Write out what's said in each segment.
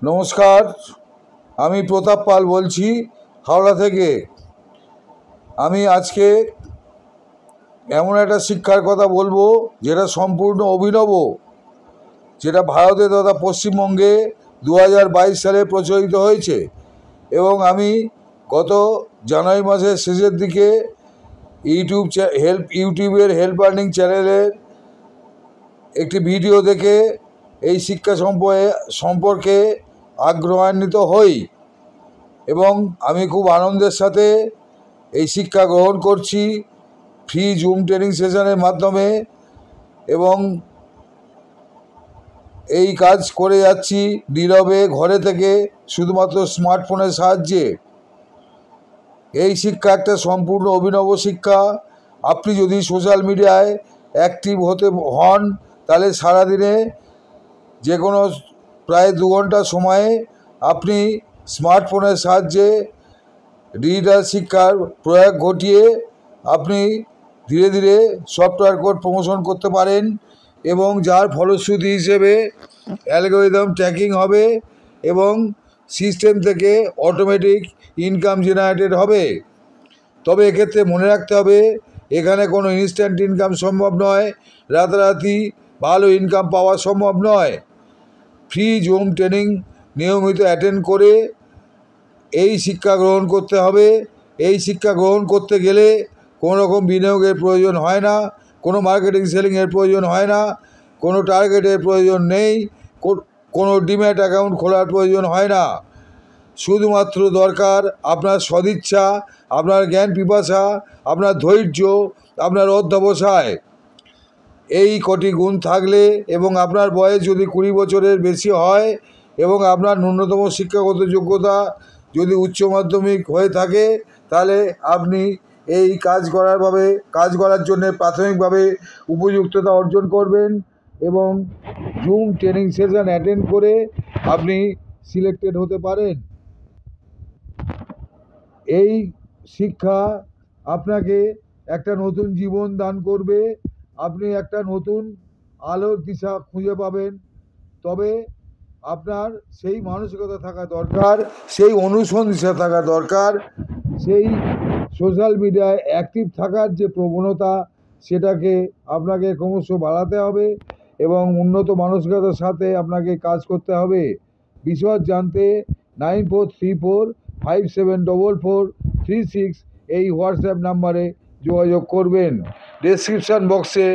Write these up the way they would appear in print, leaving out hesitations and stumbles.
নমস্কার, আমি প্রতাপ পাল বলছি হাওড়া থেকে। আমি আজকে এমন একটা শিক্ষার কথা বলবো যেটা সম্পূর্ণ অভিনব, যেটা ভারতে তথা পশ্চিমবঙ্গে 2022 সালে প্রচলিত হয়েছে। এবং আমি গত জানুয়ারি মাসের শেষের দিকে ইউটিউবের হেল্প আর্নিং চ্যানেলের একটি ভিডিও দেখে এই শিক্ষা সম্পর্কে আগ্রহান্বিত হই এবং আমি খুব আনন্দের সাথে এই শিক্ষা গ্রহণ করছি ফ্রি জুম ট্রেনিং সেশনের মাধ্যমে, এবং এই কাজ করে যাচ্ছি নীরবে ঘরে থেকে শুধুমাত্র স্মার্টফোনের সাহায্যে। এই শিক্ষা একটা সম্পূর্ণ অভিনব শিক্ষা। আপনি যদি সোশ্যাল মিডিয়ায় অ্যাক্টিভ হন তাহলে সারাদিনে যে কোনো প্রায় 2 ঘন্টা সময়ে আপনি স্মার্টফোনের সাহায্যে ডিজিটাল শিক্ষার প্রয়োগ ঘটিয়ে আপনি ধীরে ধীরে সফটওয়্যার কোড প্রমোশন করতে পারেন, এবং যার ফলশ্রুতি হিসেবে অ্যালগরিদম ট্র্যাকিং হবে এবং সিস্টেম থেকে অটোমেটিক ইনকাম জেনারেটেড হবে। তবে এক্ষেত্রে মনে রাখতে হবে, এখানে কোনো ইনস্ট্যান্ট ইনকাম সম্ভব নয়, রাতারাতি ভালো ইনকাম পাওয়া সম্ভব নয়। ফ্রি জুম ট্রেনিং নিয়মিত অ্যাটেন্ড করে এই শিক্ষা গ্রহণ করতে হবে। এই শিক্ষা গ্রহণ করতে গেলে কোনো রকম বিনিয়োগের প্রয়োজন হয় না, কোনো মার্কেটিং সেলিংয়ের প্রয়োজন হয় না, কোনো টার্গেটের প্রয়োজন নেই, কোনো ডিম্যাট অ্যাকাউন্ট খোলার প্রয়োজন হয় না। শুধুমাত্র দরকার আপনার সদিচ্ছা, আপনার জ্ঞান পিপাসা, আপনার ধৈর্য, আপনার অধ্যবসায়। এই কটি গুণ থাকলে এবং আপনার বয়স যদি 20 বছরের বেশি হয় এবং আপনার ন্যূনতম শিক্ষাগত যোগ্যতা যদি উচ্চ মাধ্যমিক হয়ে থাকে, তাহলে আপনি এই কাজ করার জন্য প্রাথমিকভাবে উপযুক্ততা অর্জন করবেন এবং জুম ট্রেনিং সেশন অ্যাটেন্ড করে আপনি সিলেক্টেড হতে পারেন। এই শিক্ষা আপনাকে একটা নতুন জীবন দান করবে, আপনি একটা নতুন আলোর দিশা খুঁজে পাবেন। তবে আপনার সেই মানসিকতা থাকা দরকার, সেই অনুসন্ধিৎসা থাকা দরকার, সেই সোশ্যাল মিডিয়ায় অ্যাক্টিভ থাকার যে প্রবণতা সেটাকে আপনাকে ক্রমশ বাড়াতে হবে এবং উন্নত মানসিকতার সাথে আপনাকে কাজ করতে হবে। বিশদ জানতে 9434574436 এই হোয়াটসঅ্যাপ নাম্বারে যোগাযোগ করবেন। ডেসক্রিপশান বক্সে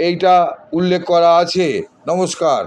এইটা উল্লেখ করা আছে। নমস্কার।